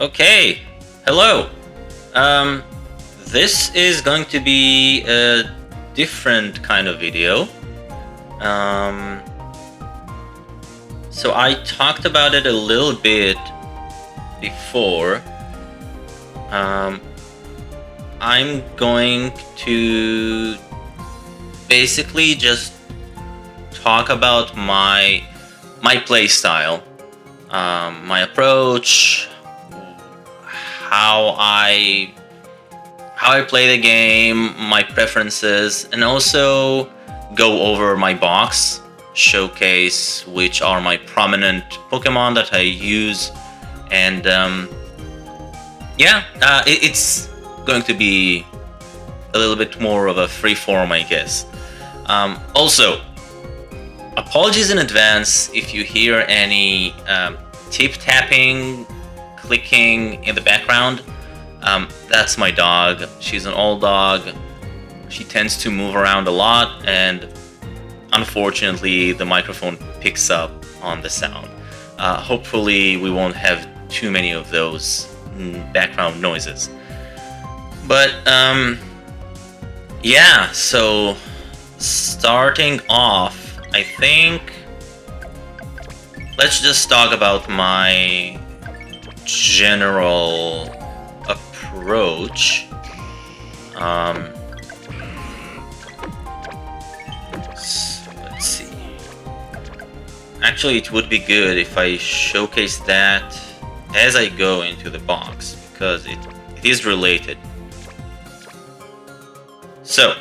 Okay, hello. Um, this is going to be a different kind of video. Um, so I talked about it a little bit before. I'm going to basically just talk about my play style, my approach, how I play the game, my preferences, and also go over my box, showcase which are my prominent Pokemon that I use, and it's going to be a little bit more of a free form, I guess. Also, apologies in advance if you hear any tip tapping, clicking in the background. That's my dog. She's an old dog. She tends to move around a lot, and unfortunately the microphone picks up on the sound. Hopefully we won't have too many of those background noises. But so starting off, I think let's just talk about my general approach. Let's see. Actually, it would be good if I showcase that as I go into the box, because it is related. So,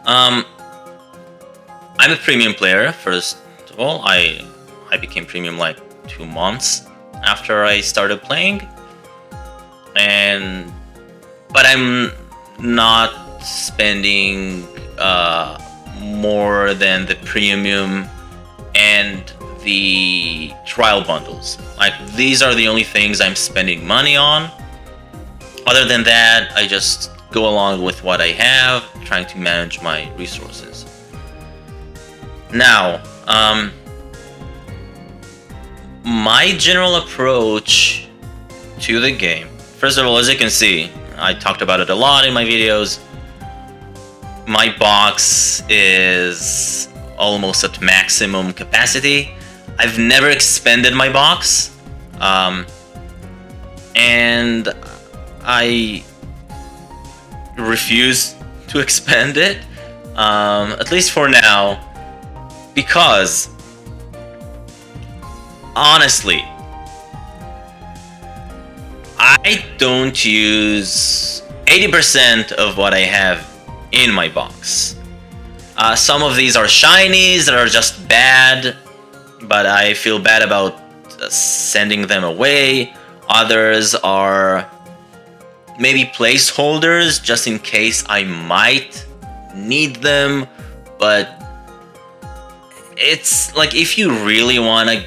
I'm a premium player. First of all, I became premium like 2 months after I started playing, but I'm not spending more than the premium and the trial bundles. Like, these are the only things I'm spending money on. Other than that, I just go along with what I have, trying to manage my resources. Now, my general approach to the game. First of all, as you can see, I talked about it a lot in my videos. My box is almost at maximum capacity. I've never expanded my box, and I refuse to expand it, at least for now, because honestly, I don't use 80% of what I have in my box. Some of these are shinies that are just bad, but I feel bad about sending them away. Others are maybe placeholders just in case I might need them, but it's like, if you really want to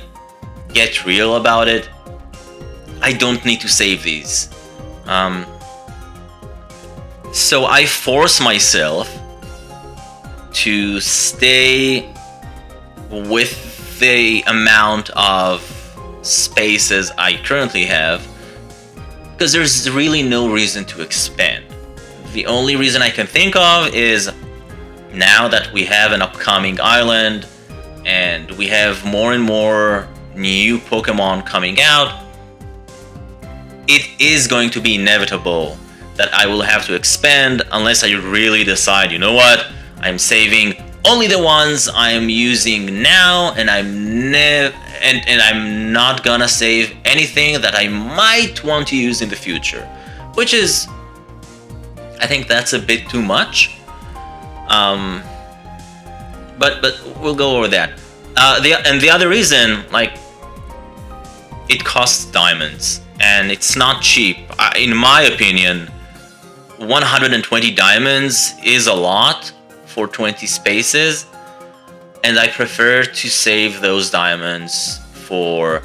get real about it, I don't need to save these. So I force myself to stay with the amount of spaces I currently have, because there's really no reason to expand. The only reason I can think of is, now that we have an upcoming island and we have more and more new Pokemon coming out, it is going to be inevitable that I will have to expand, unless I really decide, you know what, I'm saving only the ones I'm using now, and I'm not gonna save anything that I might want to use in the future, which is, I think that's a bit too much. But we'll go over that. The other reason, like, it costs diamonds, and it's not cheap. In my opinion, 120 diamonds is a lot for 20 spaces, and I prefer to save those diamonds for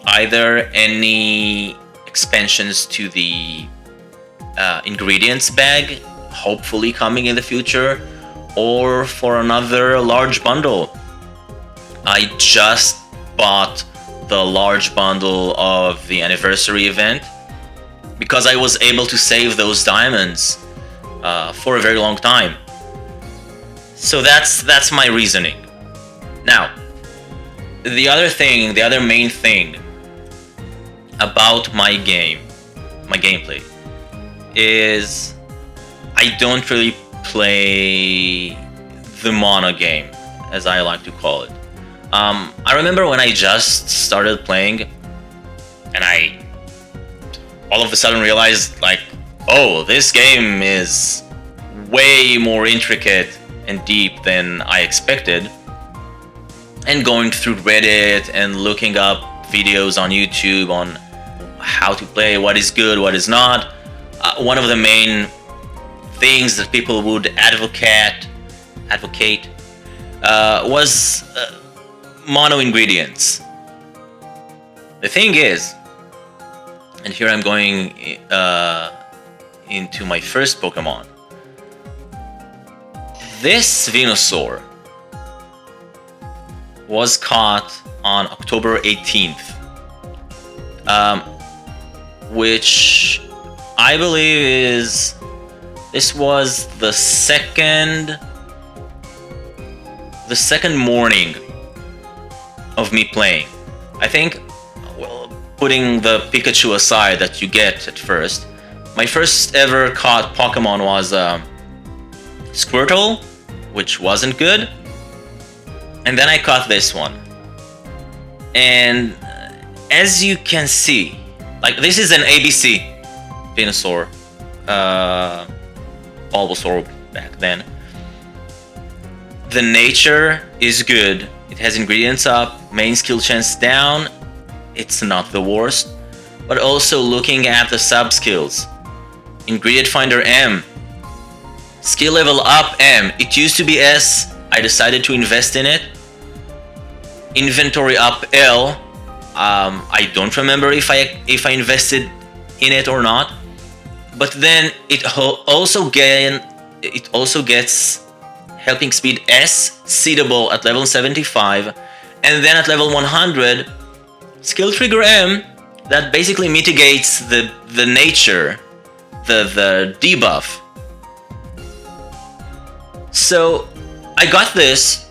either any expansions to the ingredients bag, hopefully coming in the future, or for another large bundle. I just bought the large bundle of the anniversary event, because I was able to save those diamonds for a very long time. So that's my reasoning. Now, the other main thing about my gameplay, is I don't really play the mono game, as I like to call it. I remember when I just started playing, and I all of a sudden realized, like, oh, this game is way more intricate and deep than I expected. And going through Reddit and looking up videos on YouTube on how to play, what is good, what is not. One of the main things that people would advocate was mono ingredients. The thing is, and here I'm going into my first Pokemon. This Venusaur was caught on October 18th, which I believe this was the second morning of me playing. I think, well, putting the Pikachu aside that you get at first, my first ever caught Pokemon was Squirtle, which wasn't good. And then I caught this one. And as you can see, like, this is an ABC Venusaur, Bulbasaur back then. The nature is good. It has ingredients up, main skill chance down. It's not the worst. But also looking at the sub skills. Ingredient Finder M. Skill level up M. It used to be S. I decided to invest in it. Inventory up L. I don't remember if I invested in it or not. But then it also gets helping speed S, seedable at level 75, and then at level 100, skill trigger M, that basically mitigates the nature, the debuff. So I got this.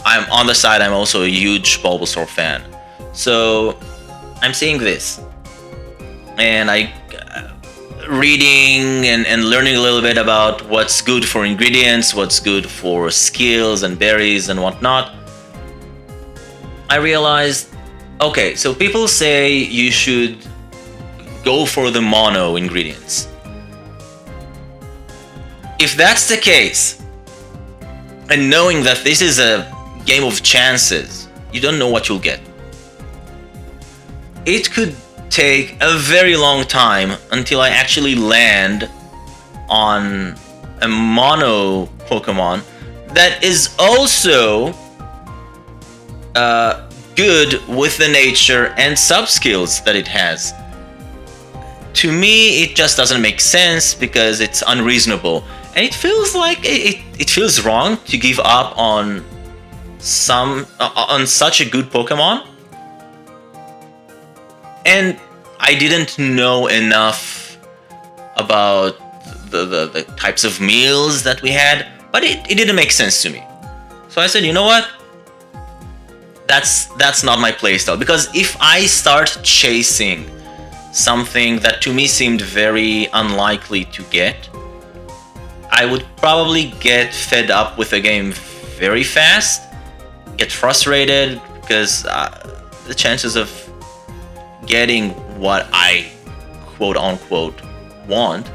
I'm on the side, I'm also a huge Bulbasaur fan. So I'm seeing this, and I reading and learning a little bit about what's good for ingredients, what's good for skills and berries and whatnot. I realized, okay, so people say you should go for the mono ingredients. If that's the case, and knowing that this is a game of chances, you don't know what you'll get. It could take a very long time until I actually land on a mono Pokemon that is also good with the nature and sub skills that it has. To me, it just doesn't make sense because it's unreasonable, and it feels like it feels wrong to give up on such a good Pokemon. And I didn't know enough about the types of meals that we had, but it didn't make sense to me. So I said, you know what? That's not my playstyle, because if I start chasing something that to me seemed very unlikely to get, I would probably get fed up with the game very fast, get frustrated, because the chances of getting what I quote unquote want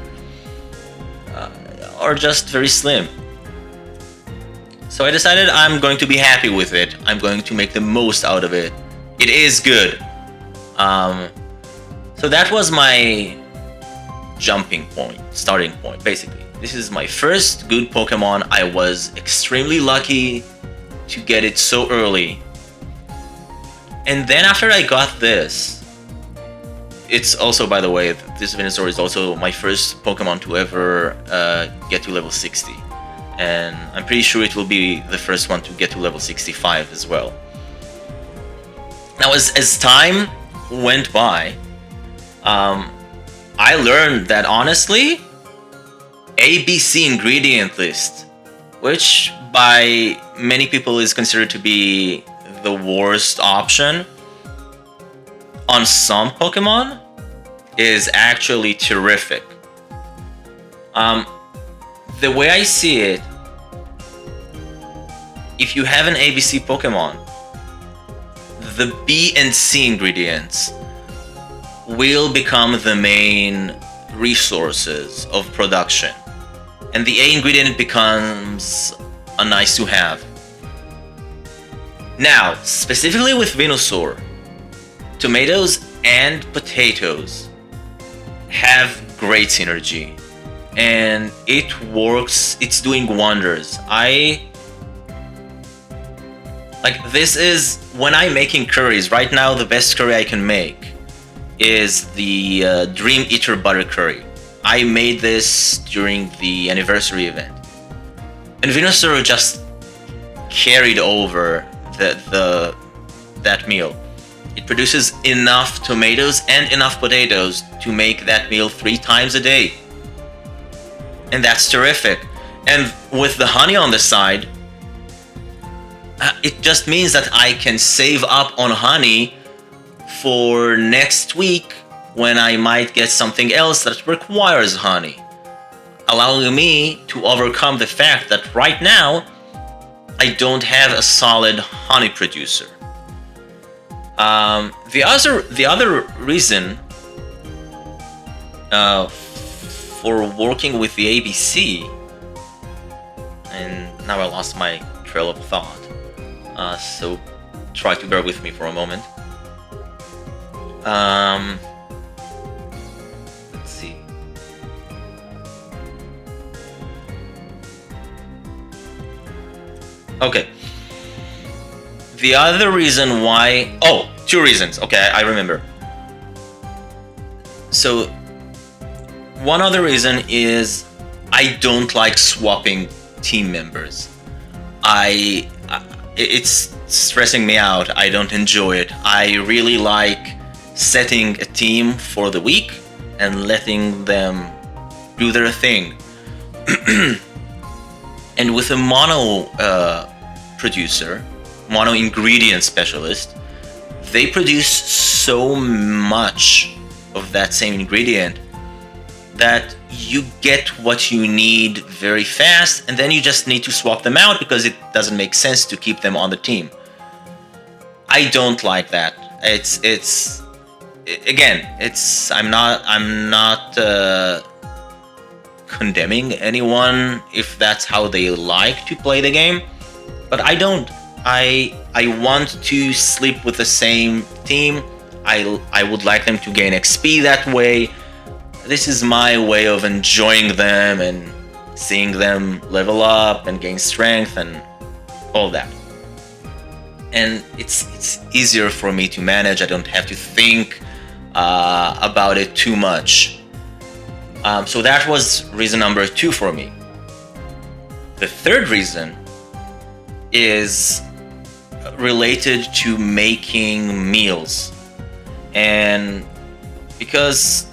are just very slim. So I decided I'm going to be happy with it. I'm going to make the most out of it. It is good. So that was my starting point, basically. This is my first good Pokemon. I was extremely lucky to get it so early. And then after I got this, it's also, by the way, this Venusaur is also my first Pokemon to ever get to level 60. And I'm pretty sure it will be the first one to get to level 65 as well. Now, as time went by, I learned that honestly, ABC ingredient list, which by many people is considered to be the worst option on some Pokemon, is actually terrific. The way I see it, if you have an ABC Pokemon, the B and C ingredients will become the main resources of production, and the A ingredient becomes a nice to have. Now, specifically with Venusaur, tomatoes and potatoes have great synergy, and it works. It's doing wonders. This is when I'm making curries right now. The best curry I can make is the Dream Eater butter curry. I made this during the anniversary event, and Venusaur just carried over that meal. It produces enough tomatoes and enough potatoes to make that meal 3 times a day. And that's terrific. And with the honey on the side, it just means that I can save up on honey for next week when I might get something else that requires honey, allowing me to overcome the fact that right now I don't have a solid honey producer. The other reason for working with the ABC, and now I lost my trail of thought, so try to bear with me for a moment. Let's see. Okay. The other reason why... Oh, 2 reasons. Okay, I remember. So, one other reason is I don't like swapping team members. It's stressing me out. I don't enjoy it. I really like setting a team for the week and letting them do their thing. And with a mono producer, mono ingredient specialist, they produce so much of that same ingredient that you get what you need very fast, and then you just need to swap them out because it doesn't make sense to keep them on the team. I don't like that. I'm not condemning anyone if that's how they like to play the game, but I don't. I want to sleep with the same team. I would like them to gain XP that way. This is my way of enjoying them and seeing them level up and gain strength and all that. And it's easier for me to manage. I don't have to think about it too much. So that was reason number 2 for me. The third reason is related to making meals. And because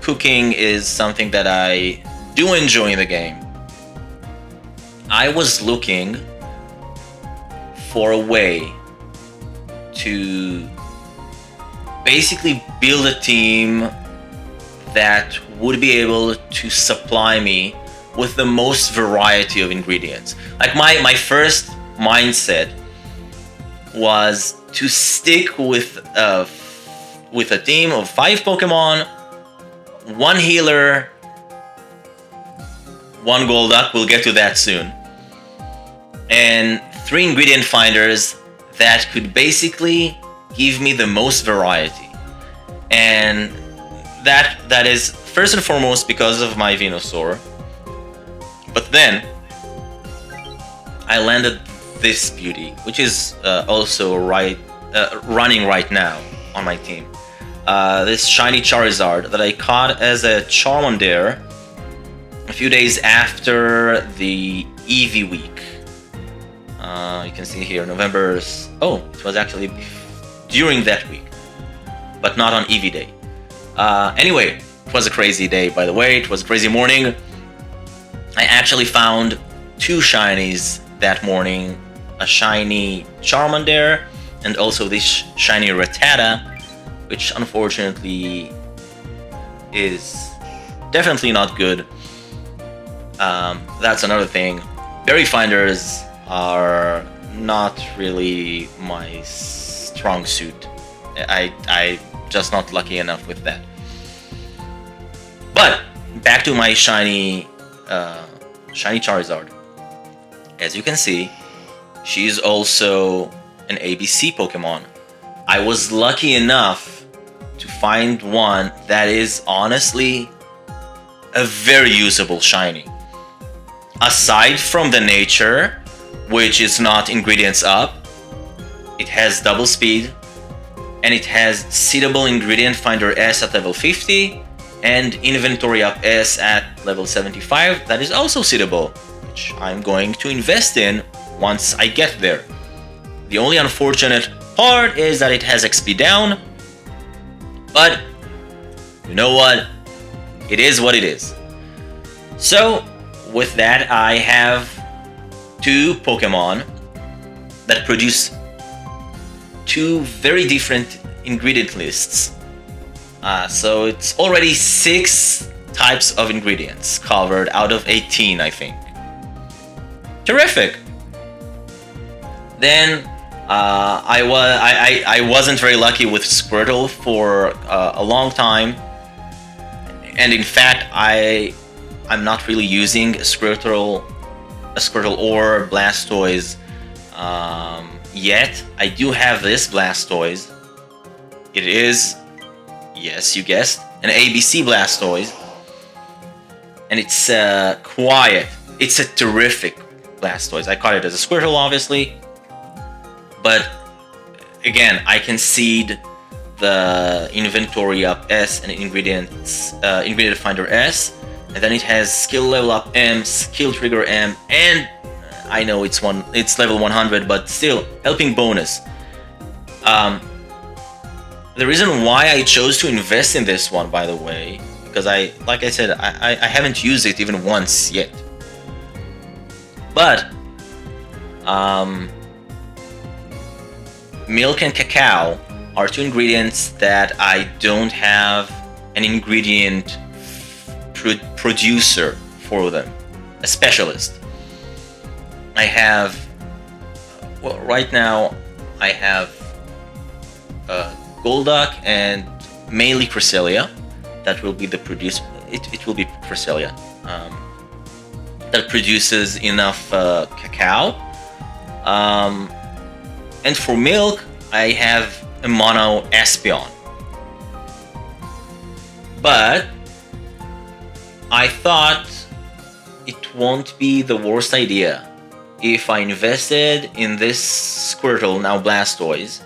cooking is something that I do enjoy in the game, I was looking for a way to basically build a team that would be able to supply me with the most variety of ingredients. Like my first mindset was to stick with a team of 5 Pokemon, 1 healer, 1 Golduck, we'll get to that soon, and 3 ingredient finders that could basically give me the most variety. And that is first and foremost because of my Venusaur. But then I landed this beauty, which is also running right now on my team. This shiny Charizard that I caught as a Charmander a few days after the Eevee week. You can see here November's. Oh, it was actually during that week, but not on EV Day. Anyway, it was a crazy day, by the way. It was a crazy morning. I actually found 2 shinies that morning. A shiny Charmander and also this shiny Rattata, which unfortunately is definitely not good. That's another thing. Berry finders are not really my strong suit. I just not lucky enough with that. But back to my shiny Charizard. As you can see, she's also an ABC Pokemon. I was lucky enough to find one that is honestly a very usable shiny. Aside from the nature, which is not ingredients up, it has double speed, and it has seedable ingredient finder S at level 50, and inventory up S at level 75 that is also seedable, which I'm going to invest in once I get there. The only unfortunate part is that it has XP down, but you know what? It is what it is. So with that, I have 2 Pokemon that produce 2 very different ingredient lists. So it's already 6 types of ingredients covered out of 18, I think. Terrific. Then I wasn't very lucky with Squirtle for a long time, and in fact I'm not really using a Squirtle or Blastoise yet. I do have this Blastoise. It is, yes, you guessed, an ABC Blastoise, and it's quiet. It's a terrific Blastoise. I caught it as a Squirtle, obviously, but again, I can seed the inventory up S and ingredient finder S, and then it has skill level up M, skill trigger M, and I know it's level 100, but still helping bonus. The reason why I chose to invest in this one, by the way, because like I said, I haven't used it even once yet. But milk and cacao are 2 ingredients that I don't have an ingredient producer for them, a specialist. I have, well, right now I have Golduck and mainly Cresselia. That will be the produce. It will be Cresselia that produces enough cacao. And for milk, I have a mono Espeon. But I thought it won't be the worst idea if I invested in this Squirtle, now Blastoise,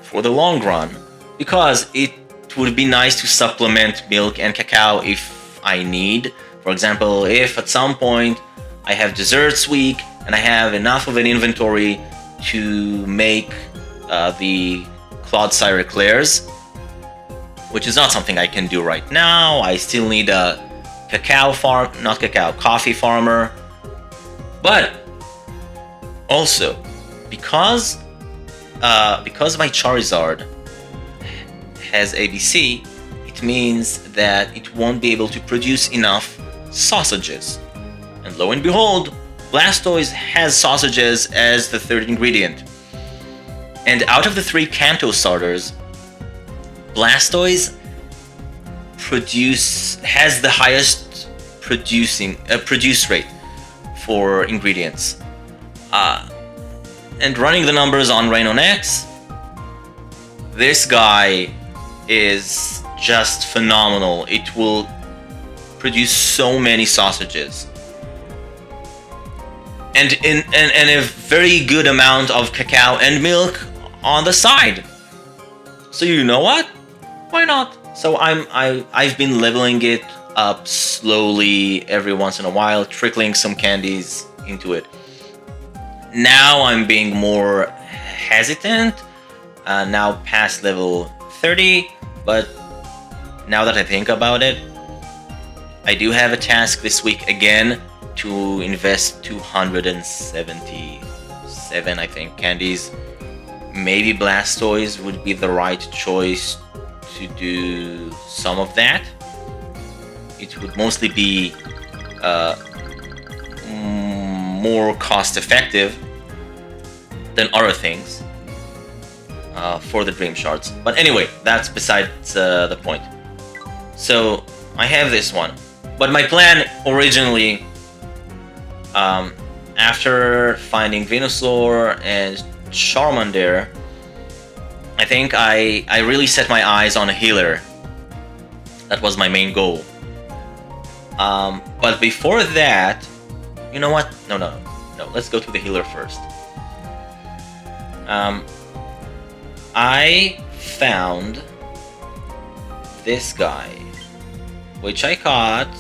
for the long run, because it would be nice to supplement milk and cacao if I need. For example, if at some point I have desserts week and I have enough of an inventory to make the Clodsire eclairs, which is not something I can do right now. I still need a coffee farmer. But also, because my Charizard has ABC, it means that it won't be able to produce enough sausages. And lo and behold, Blastoise has sausages as the 3rd ingredient. And out of the 3 Kanto starters, Blastoise has the highest produce rate for ingredients. And running the numbers on Rain X, this guy is just phenomenal. It will produce so many sausages. And a very good amount of cacao and milk on the side. So you know what? Why not? So I've been leveling it up slowly every once in a while, trickling some candies into it. now I'm being more hesitant, now past level 30, but now that I think about it, I do have a task this week again to invest 277, I think, candies. Maybe Blastoise would be the right choice to do some of that. It would mostly be more cost effective than other things for the Dream Shards. But anyway, that's besides the point. So I have this one. But my plan originally, after finding Venusaur and Charmander, I think I really set my eyes on a healer. That was my main goal. But before that, you know what? No. Let's go to the healer first. I found this guy, which I caught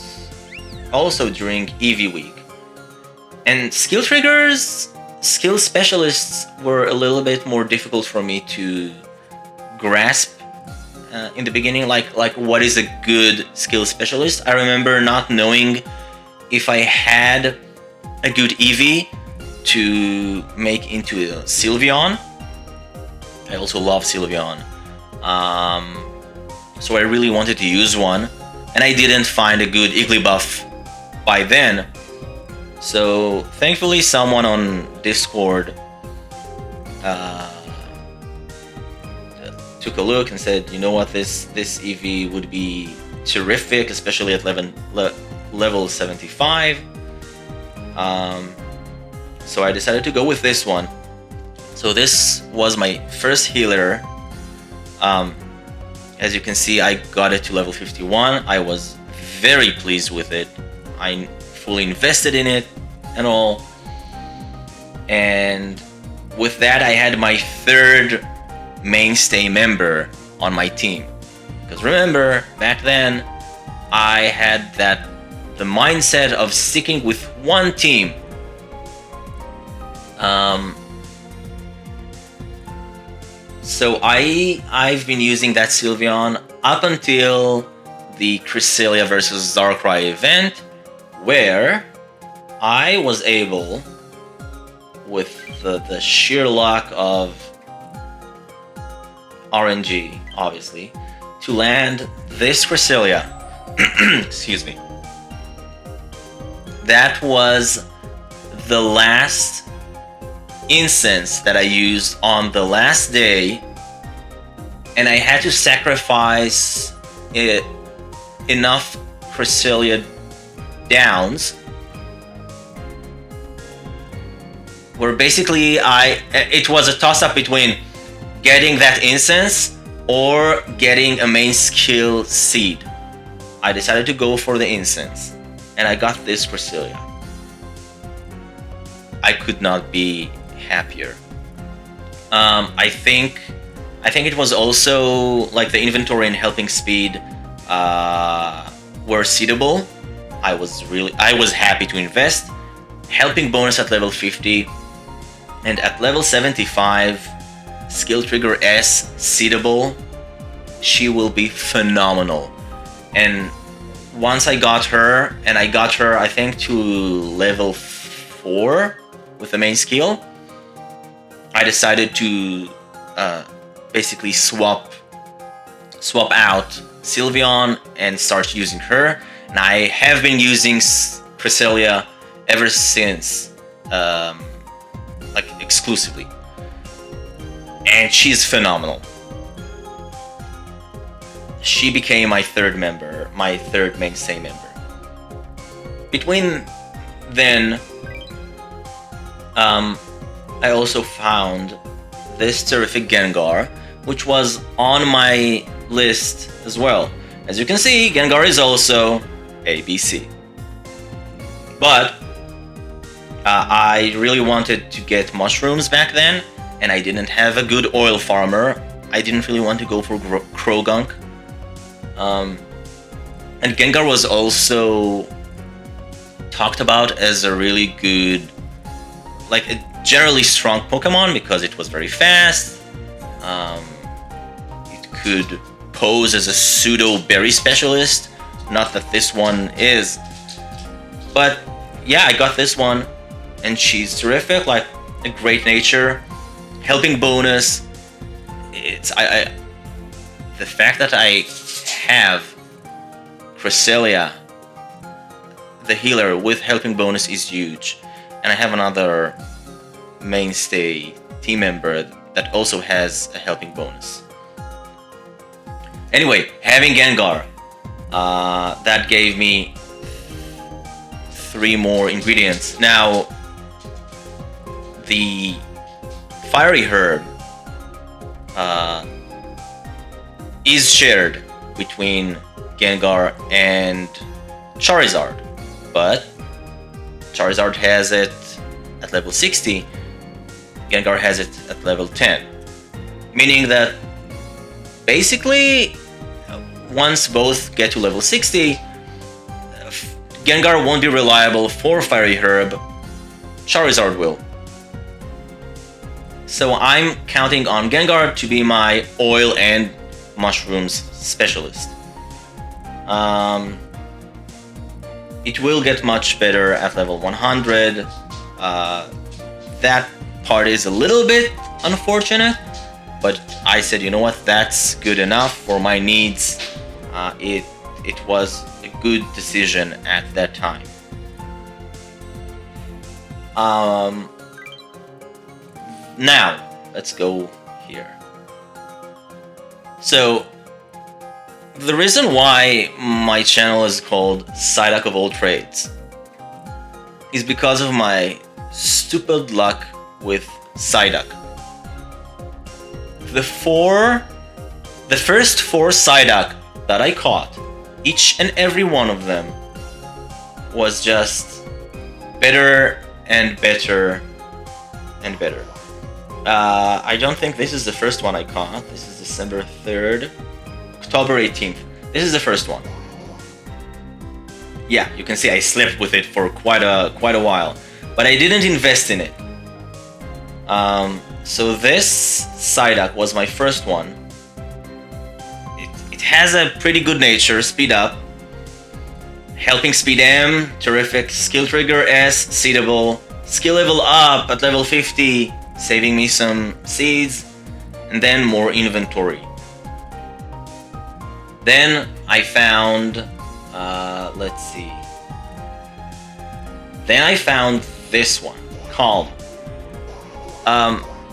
also during EV week. And skill triggers, skill specialists were a little bit more difficult for me to grasp in the beginning. Like what is a good skill specialist? I remember not knowing if I had a good EV to make into a Sylveon. I also love Sylveon. So I really wanted to use one, and I didn't find a good Igglybuff by then. So thankfully someone on Discord took a look and said, you know what, this EV would be terrific, especially at level 75. So I decided to go with this one. So this was my first healer. As you can see, I got it to level 51. I was very pleased with it. I fully invested in it and all. And with that, I had my third mainstay member on my team. Because remember, back then, I had the mindset of sticking with one team. So I've been using that Sylveon up until the Cresselia versus Darkrai event, where I was able, with the sheer luck of RNG, obviously, to land this Cresselia. Excuse me. That was the last incense that I used on the last day, and I had to sacrifice enough Cresselia downs where basically it was a toss-up between getting that incense or getting a main skill seed. I decided to go for the incense, and I got this Cresselia. I could not be happier. I think it was also like the inventory and helping speed were seedable. I was happy to invest. Helping bonus at level 50, and at level 75, skill trigger S seedable. She will be phenomenal. And once I got her, and I got her, I think, to level 4 with the main skill, I decided to basically swap out Sylveon and start using her. And I have been using Cresselia ever since, like exclusively. And she's phenomenal. She became my third mainstay member. Between then, I also found this terrific Gengar, which was on my list as well. As you can see, Gengar is also ABC. But I really wanted to get mushrooms back then, and I didn't have a good oil farmer. I didn't really want to go for Krogunk. And Gengar was also talked about as a really good, like generally strong Pokemon because it was very fast. It could pose as a pseudo berry specialist. Not that this one is, but yeah, I got this one, and she's terrific. Like a great nature, helping bonus. It's the fact that I have Cresselia, the healer, with helping bonus is huge, and I have another mainstay team member that also has a helping bonus. Anyway, having Gengar, that gave me 3 more ingredients. Now, the Fiery Herb is shared between Gengar and Charizard, but Charizard has it at level 60, Gengar has it at level 10. Meaning that basically, once both get to level 60, Gengar won't be reliable for Fiery Herb, Charizard will. So I'm counting on Gengar to be my oil and mushrooms specialist. It will get much better at level 100. That part is a little bit unfortunate, but I said, you know what, that's good enough for my needs. It was a good decision at that time. Now, let's go here. So, the reason why my channel is called Psyduck of All Trades is because of my stupid luck with Psyduck. The first 4 Psyduck that I caught, each and every one of them was just better and better and better. I don't think this is the first one I caught. This is December 3rd, October 18th. This is the first one. Yeah, you can see I slept with it for quite a while, but I didn't invest in it. So this Psyduck was my first one. It has a pretty good nature, speed up, helping speed M, terrific, skill trigger S, seedable, skill level up at level 50, saving me some seeds, and then more inventory. Then I found, let's see. Then I found this one, Calm.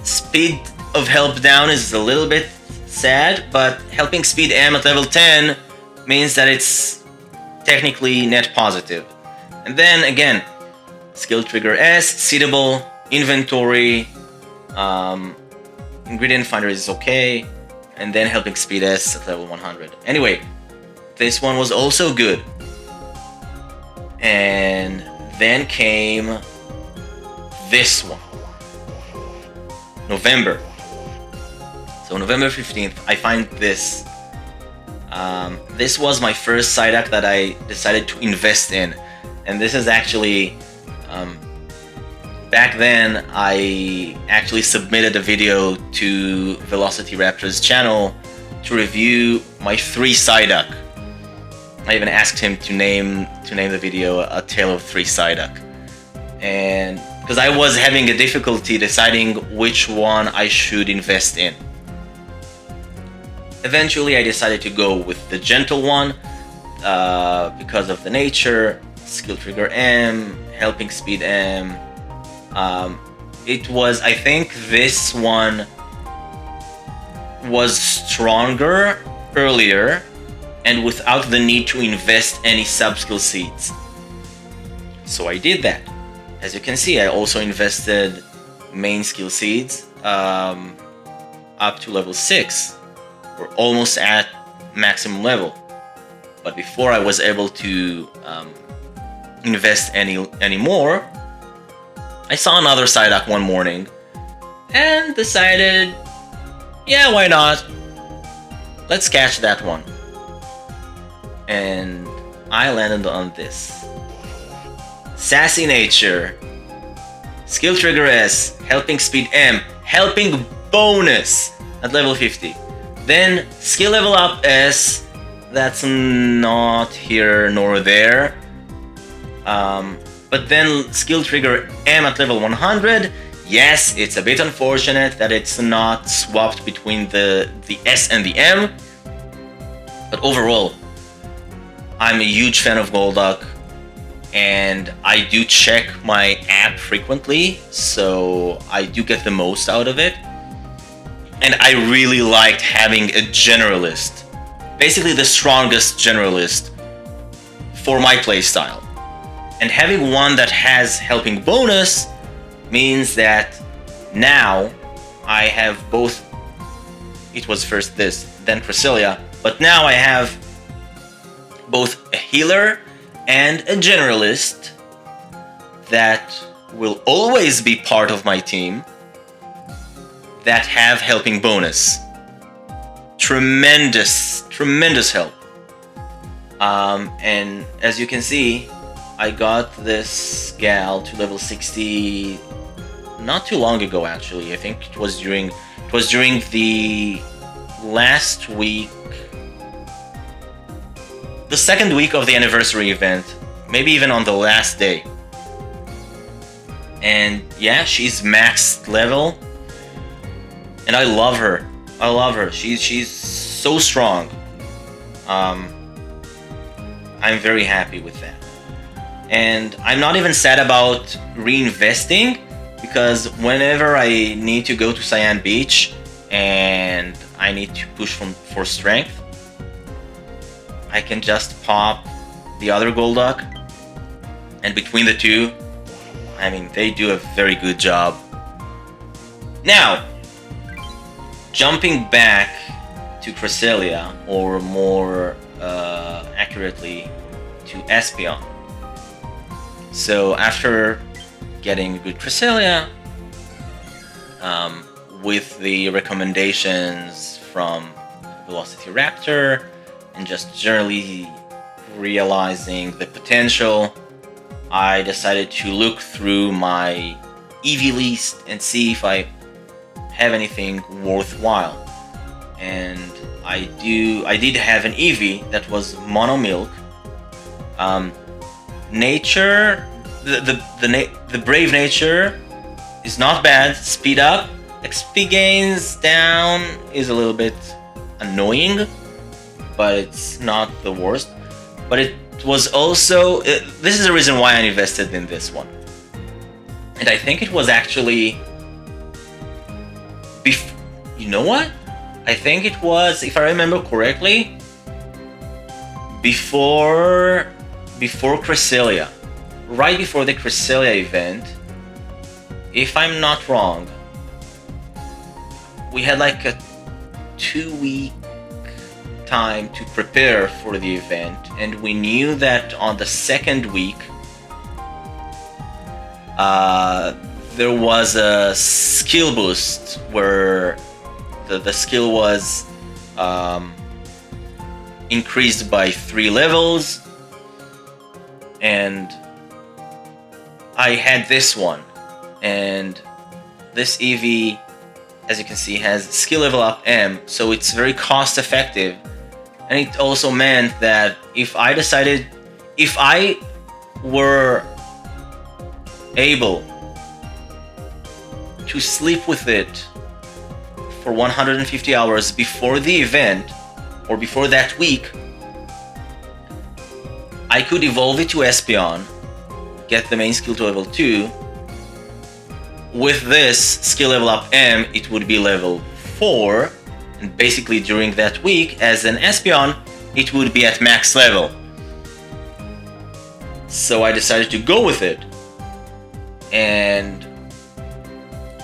Speed of help down is a little bit sad, but helping speed M at level 10 means that it's technically net positive. And then again, skill trigger S, seedable, inventory, ingredient finder is okay, and then helping speed S at level 100. Anyway, this one was also good. And then came this one, November. So November 15th, I find this. This was my first Psyduck that I decided to invest in. And this is actually, back then, I actually submitted a video to Velocity Raptor's channel to review my 3 Psyduck. I even asked him to name the video A Tale of 3 Psyduck. And because I was having a difficulty deciding which one I should invest in. Eventually I decided to go with the gentle one because of the nature, skill trigger M, helping speed M. It was, I think this one was stronger earlier and without the need to invest any sub-skill seeds. So I did that. As you can see, I also invested main skill seeds up to level 6. We're almost at maximum level. But before I was able to invest any more, I saw another Psyduck one morning and decided, yeah, why not? Let's catch that one. And I landed on this. Sassy nature, skill trigger S, helping speed M, helping bonus at level 50. Then skill level up S, that's not here nor there. But then skill trigger M at level 100. Yes, it's a bit unfortunate that it's not swapped between the S and the M. But overall, I'm a huge fan of Golduck, and I do check my app frequently, so I do get the most out of it. And I really liked having a generalist, basically the strongest generalist for my playstyle. And having one that has helping bonus means that now I have both. It was first this, then Cresselia, but now I have both a healer and a generalist that will always be part of my team that have helping bonus. Tremendous help. And as you can see, I got this gal to level 60 not too long ago, actually. I think it was during the last week, the second week of the anniversary event, maybe even on the last day. And yeah, she's maxed level, and I love her. She's so strong. I'm very happy with that. And I'm not even sad about reinvesting, because whenever I need to go to Cyan Beach and I need to push for strength, I can just pop the other Golduck, and between the two, I mean, they do a very good job. Now, jumping back to Cresselia, or more accurately to Espeon. So after getting a good Cresselia, with the recommendations from Velociraptor, and just generally realizing the potential, I decided to look through my EV list and see if I have anything worthwhile. And I did have an EV that was Mono Milk. Nature, the Brave Nature is not bad. Speed up, XP gains down is a little bit annoying, but it's not the worst. But it was also, this is the reason why I invested in this one. And I think it was actually, you know what? I think it was, if I remember correctly, before Cresselia. Right before the Cresselia event, if I'm not wrong, we had like a 2-week time to prepare for the event, and we knew that on the second week there was a skill boost where the skill was increased by 3 levels, and I had this one. And this EV, as you can see, has skill level up M, so it's very cost effective. And it also meant that if I were able to sleep with it for 150 hours before the event, or before that week, I could evolve it to Espeon, get the main skill to level 2. With this skill level up M, it would be level 4, and basically during that week, as an Espeon, it would be at max level. So I decided to go with it. And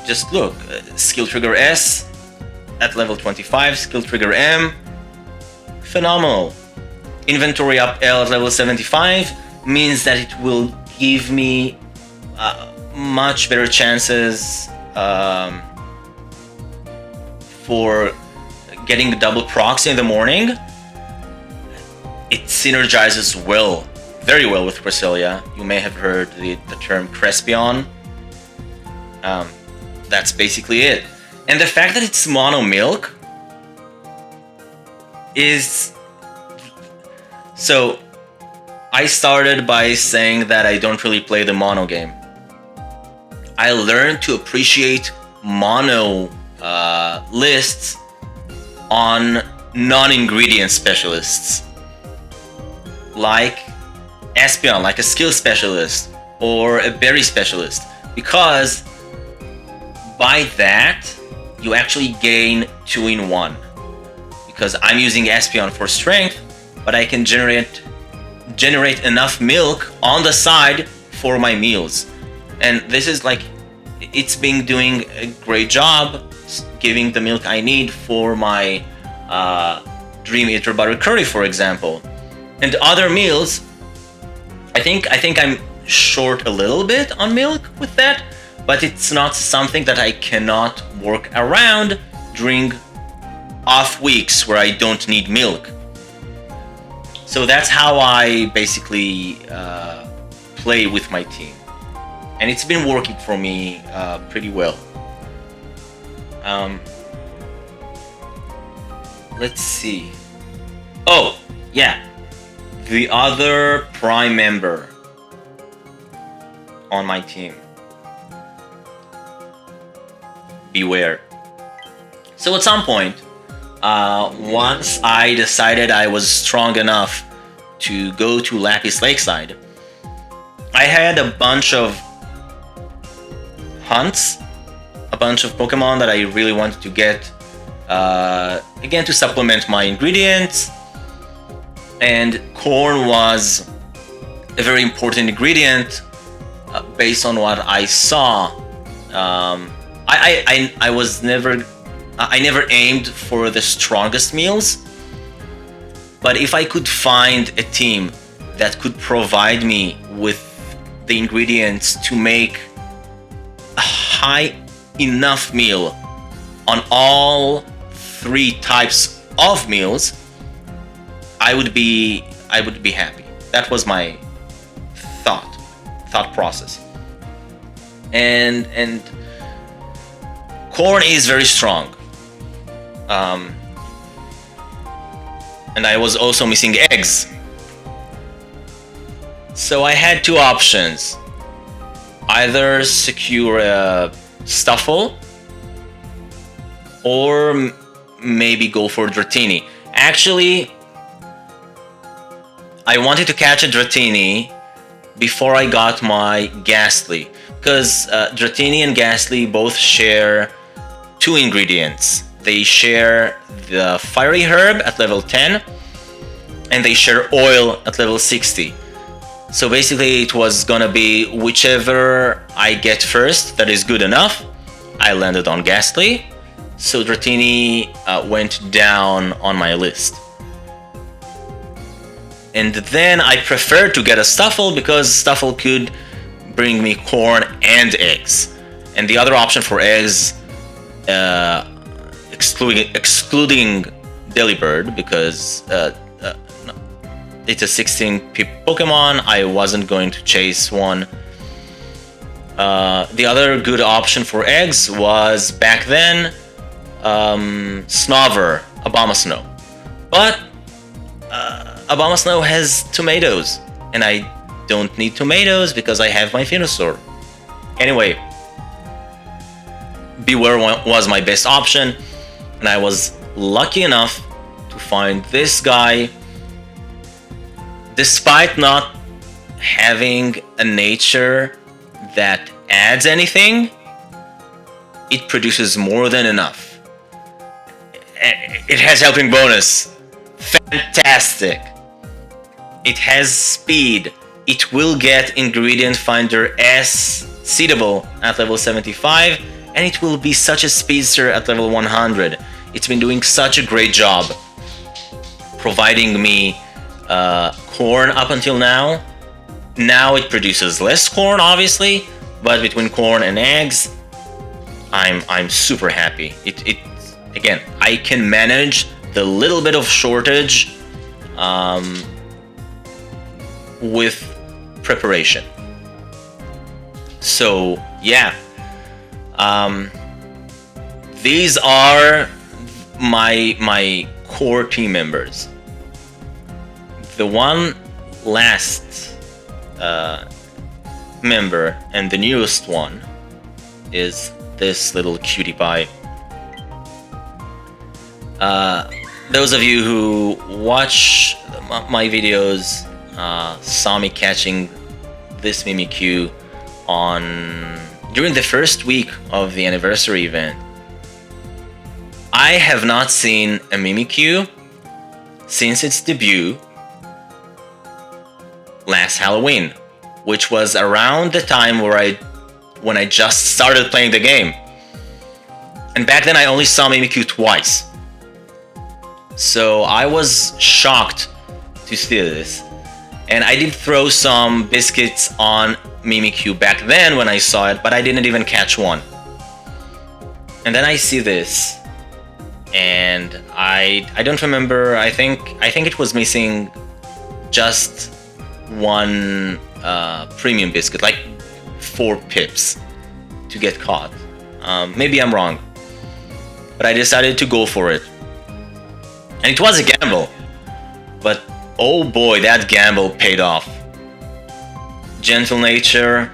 just look, skill trigger S at level 25, skill trigger M, phenomenal. Inventory up L at level 75 means that it will give me much better chances for getting the double proxy in the morning. It synergizes well, very well with Cresselia. You may have heard the term Crespion. Um, that's basically it. And the fact that it's mono milk is... So, I started by saying that I don't really play the mono game. I learned to appreciate mono lists on non-ingredient specialists, like Espion, like a skill specialist or a berry specialist, because by that you actually gain 2 in 1. Because I'm using Espion for strength, but I can generate enough milk on the side for my meals. And this is like, it's been doing a great job giving the milk I need for my Dream Eater Butter Curry, for example. And other meals, I think I'm short a little bit on milk with that, but it's not something that I cannot work around during off weeks where I don't need milk. So that's how I basically play with my team. And it's been working for me pretty well. Let's see. Oh, yeah. The other Prime member on my team. Beware. So at some point, once I decided I was strong enough to go to Lapis Lakeside, I had a bunch of hunts, a bunch of Pokemon that I really wanted to get, again to supplement my ingredients, and corn was a very important ingredient based on what I saw. I never aimed for the strongest meals, but if I could find a team that could provide me with the ingredients to make a high enough meal on all 3 types of meals, I would be happy. That was my thought process. And corn is very strong. And I was also missing eggs. So I had 2 options. Either secure a Stuffle or maybe go for Dratini. Actually, I wanted to catch a Dratini before I got my Ghastly, because Dratini and Ghastly both share 2 ingredients. They share the Fiery Herb at level 10, and they share Oil at level 60. So basically it was gonna be whichever I get first that is good enough. I landed on Ghastly, so Dratini went down on my list. And then I preferred to get a Stuffle because Stuffle could bring me corn and eggs. And the other option for eggs, excluding Delibird, because it's a 16-pip Pokemon, I wasn't going to chase one. The other good option for eggs was, back then, Snover, Abomasnow. But Abomasnow has tomatoes, and I don't need tomatoes because I have my Venusaur. Anyway, Beware was my best option, and I was lucky enough to find this guy. Despite not having a nature that adds anything, it produces more than enough. It has helping bonus. Fantastic. It has speed. It will get Ingredient Finder S seedable at level 75, and it will be such a speedster at level 100. It's been doing such a great job providing me corn up until now. Now it produces less corn, obviously, but between corn and eggs, I'm super happy. It again, I can manage the little bit of shortage with preparation. So yeah, Um, these are my core team members. The one last member and the newest one is this little cutie pie. Those of you who watch my videos saw me catching this Mimikyu during the first week of the anniversary event. I have not seen a Mimikyu since its debut last Halloween, which was around the time when I just started playing the game. And back then I only saw Mimikyu twice. So I was shocked to see this. And I did throw some biscuits on Mimikyu back then when I saw it, but I didn't even catch one. And then I see this, and I don't remember. I think it was missing just one premium biscuit, like 4 pips to get caught. Maybe I'm wrong, but I decided to go for it. And it was a gamble, but oh boy, that gamble paid off. Gentle nature,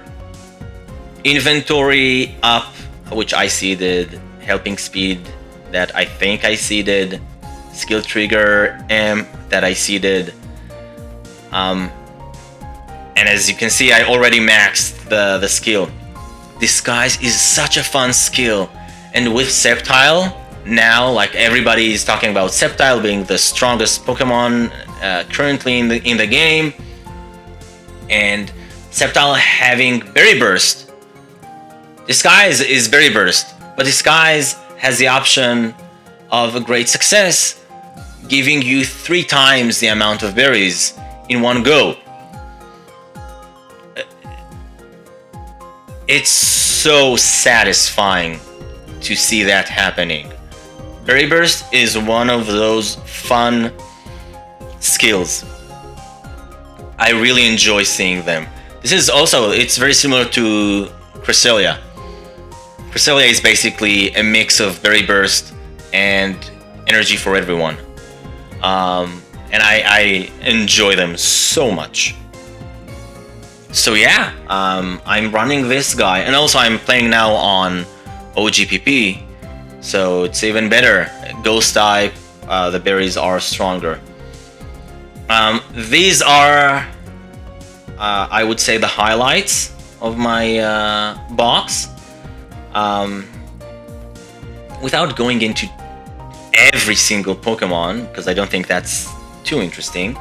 inventory up, which I seeded, helping speed that I think I seeded, skill trigger M that I seeded. And as you can see, I already maxed the skill. Disguise is such a fun skill, and with Sceptile, now, like, everybody is talking about Sceptile being the strongest Pokemon currently in the game, and Sceptile having Berry Burst. Disguise is Berry Burst, but Disguise has the option of a great success, giving you 3 times the amount of berries in one go. It's so satisfying to see that happening. Berry Burst is one of those fun skills. I really enjoy seeing them. This is also, it's very similar to Cresselia. Cresselia is basically a mix of Berry Burst and Energy for Everyone. And I enjoy them so much. So yeah, I'm running this guy, and also I'm playing now on OGPP. So it's even better. Ghost type, the berries are stronger. These are, I would say, the highlights of my box. Without going into every single Pokemon, because I don't think that's too interesting,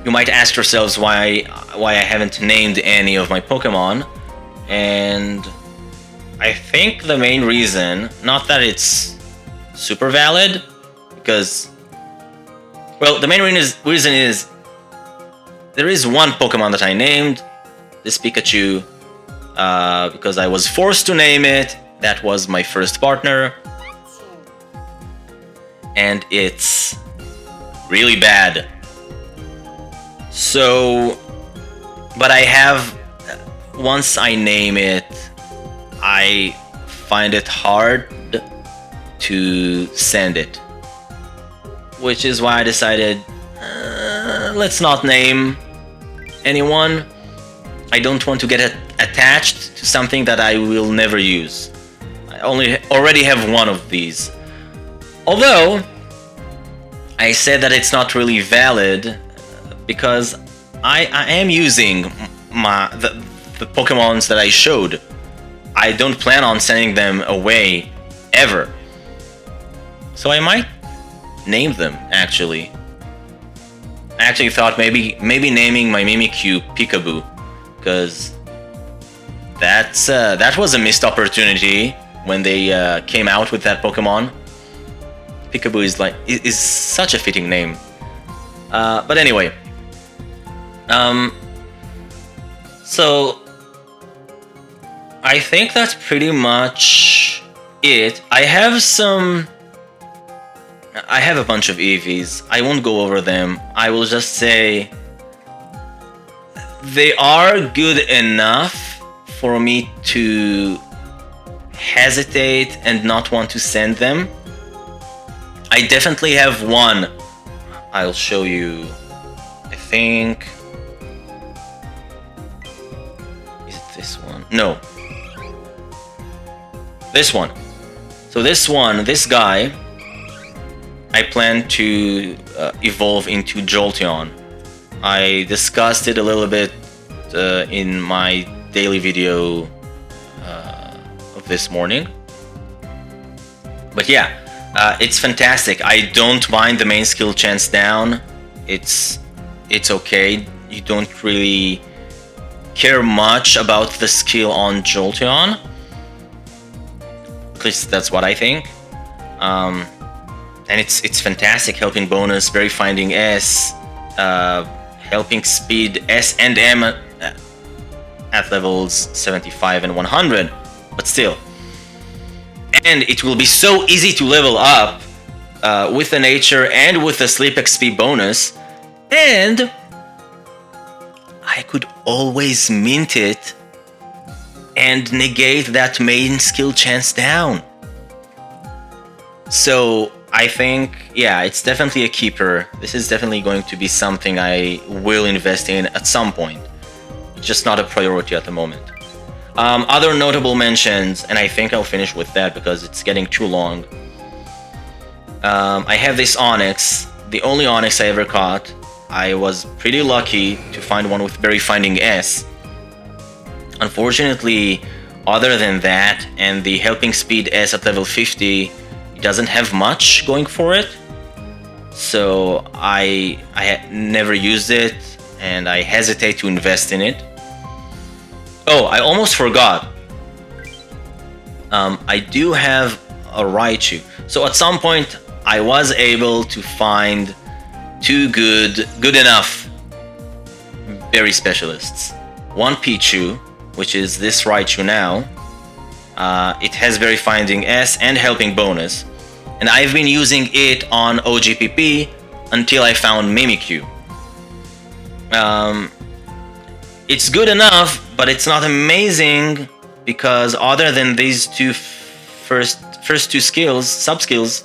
you might ask yourselves why I haven't named any of my Pokemon, and I think the main reason, not that it's super valid, because, well, the main reason is there is one Pokemon that I named, this Pikachu, because I was forced to name it. That was my first partner, and it's really bad. So, but I have, once I name it, I find it hard to send it, which is why I decided, let's not name anyone. I don't want to get attached to something that I will never use. I already have one of these. Although, I said that it's not really valid because I am using the Pokemons that I showed. I don't plan on sending them away ever. So I might name them, actually. I actually thought maybe naming my Mimikyu Peekaboo, because that was a missed opportunity when they came out with that Pokemon. Peekaboo is such a fitting name. But anyway, so I think that's pretty much it. I have a bunch of EVs. I won't go over them. I will just say they are good enough for me to hesitate and not want to send them. I definitely have one. I'll show you. I think. Is it this one? No. This one. So this guy, I plan to evolve into Jolteon. I discussed it a little bit in my daily video of this morning. But yeah, it's fantastic. I don't mind the main skill chance down. It's okay. You don't really care much about the skill on Jolteon. At least that's what I think. And it's fantastic. Helping bonus, Berry Finding S, helping speed S and M at levels 75 and 100. But still. And it will be so easy to level up with the nature and with the sleep XP bonus. And I could always mint it and negate that main skill chance down. So I think, yeah, it's definitely a keeper. This is definitely going to be something I will invest in at some point. It's just not a priority at the moment. Other notable mentions, and I think I'll finish with that because it's getting too long. I have this Onyx, the only Onyx I ever caught. I was pretty lucky to find one with Berry Finding S. Unfortunately, other than that and the Helping Speed S at level 50, it doesn't have much going for it. So I never used it and I hesitate to invest in it. Oh, I almost forgot. I do have a Raichu. So at some point, I was able to find two good enough berry specialists. One Pichu, which is this Raichu now. It has Berry Finding S and Helping Bonus. And I've been using it on OGPP until I found Mimikyu. It's good enough, but it's not amazing because other than these two first two skills, sub-skills,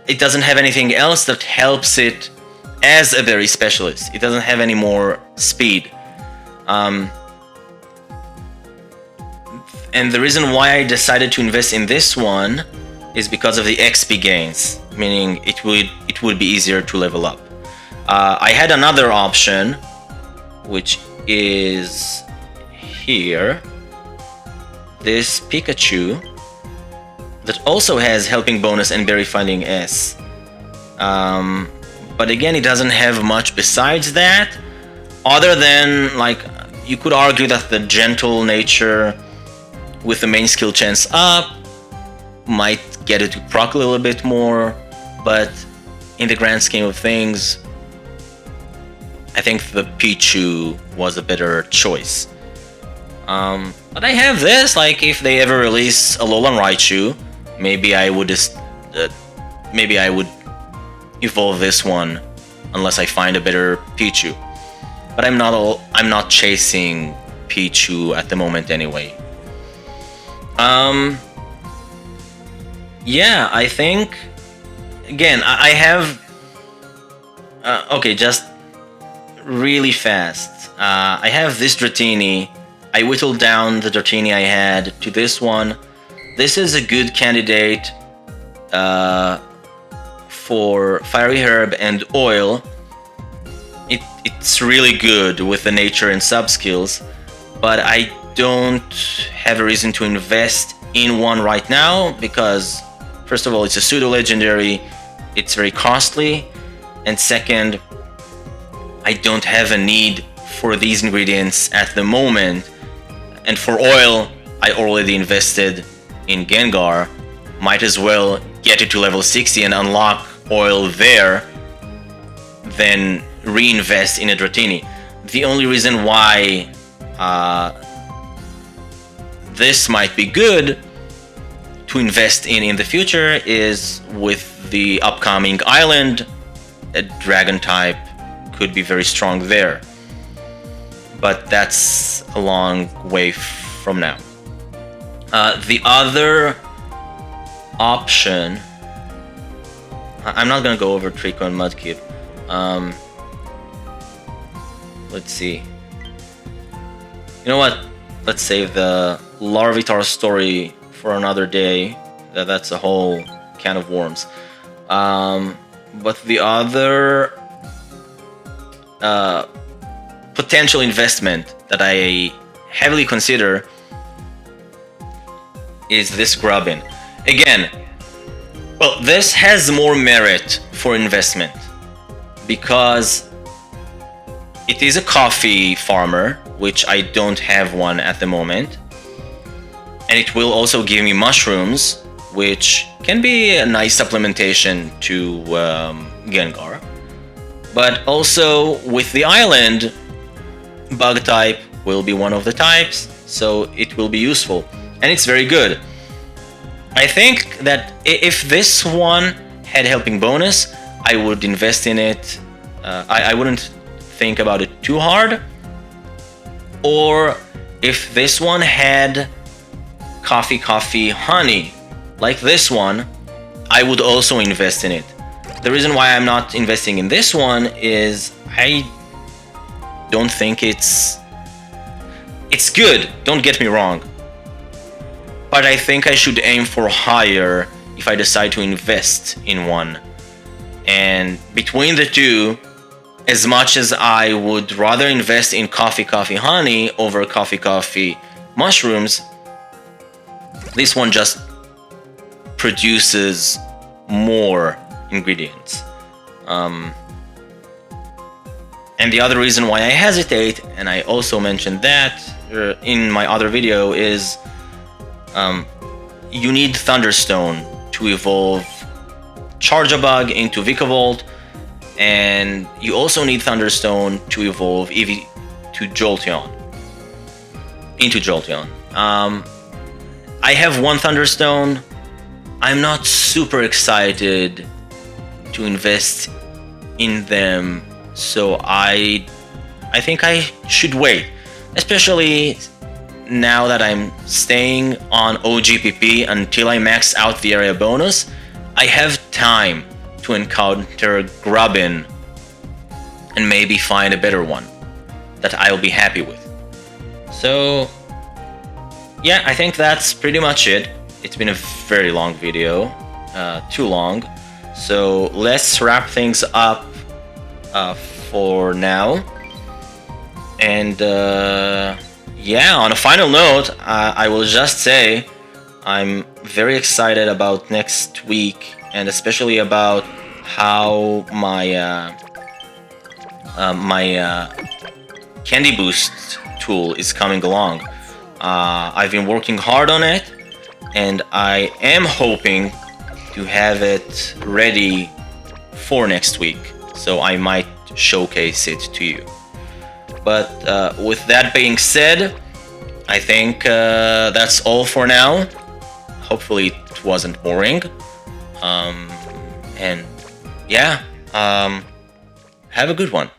it doesn't have anything else that helps it as a berry specialist. It doesn't have any more speed. And the reason why I decided to invest in this one is because of the XP gains, meaning it would be easier to level up. I had another option, which is here. This Pikachu that also has Helping Bonus and Berry Finding S. But again, it doesn't have much besides that, other than, like, you could argue that the gentle nature with the main skill chance up might get it to proc a little bit more, but in the grand scheme of things, I think the Pichu was a better choice. But I have this, like, if they ever release a Alolan Raichu, maybe I would evolve this one unless I find a better Pichu. But I'm not chasing Pichu at the moment anyway. Yeah, I think again I have okay, just really fast. I have this Dratini. I whittled down the Dratini I had to this one. This is a good candidate for Fiery Herb and Oil. It's really good with the nature and sub skills, but I don't have a reason to invest in one right now because, first of all, it's a pseudo legendary, it's very costly, and second, I don't have a need for these ingredients at the moment. And for oil, I already invested in Gengar. Might as well get it to level 60 and unlock oil there, then reinvest in a Dratini. The only reason why this might be good to invest in the future is with the upcoming island, a dragon type could be very strong there. But that's a long way from now. The other option, I'm not gonna go over Trico and Mudkip. Let's see. You know what? Let's save the Larvitar story for another day. That's a whole can of worms. But the other potential investment that I heavily consider is this Grubbin. Again, well, this has more merit for investment because it is a coffee farmer, which I don't have one at the moment, and it will also give me mushrooms, which can be a nice supplementation to Gengar. But also with the island, bug type will be one of the types, so it will be useful, and it's very good. I think that if this one had helping bonus, I would invest in it. I wouldn't think about it too hard. Or if this one had coffee honey like this one, I would also invest in it. The reason why I'm not investing in this one is I don't think it's good, don't get me wrong, but I think I should aim for higher if I decide to invest in one. And between the two, as much as I would rather invest in coffee honey over coffee mushrooms, this one just produces more ingredients. And the other reason why I hesitate, and I also mentioned that in my other video, is you need Thunderstone to evolve Charjabug into Vikavolt, and you also need Thunderstone to evolve Eevee to Jolteon. Into Jolteon. I have one Thunderstone. I'm not super excited to invest in them, so I think I should wait, especially now that I'm staying on OGPP until I max out the area bonus. I have time to encounter Grubbin and maybe find a better one that I'll be happy with. So yeah, I think that's pretty much it. It's been a very long video, too long. So let's wrap things up for now. And yeah, on a final note, I will just say I'm very excited about next week, and especially about how my Candy Boost tool is coming along. I've been working hard on it, and I am hoping to have it ready for next week, so I might showcase it to you. But with that being said, I think that's all for now. Hopefully it wasn't boring. And yeah, have a good one.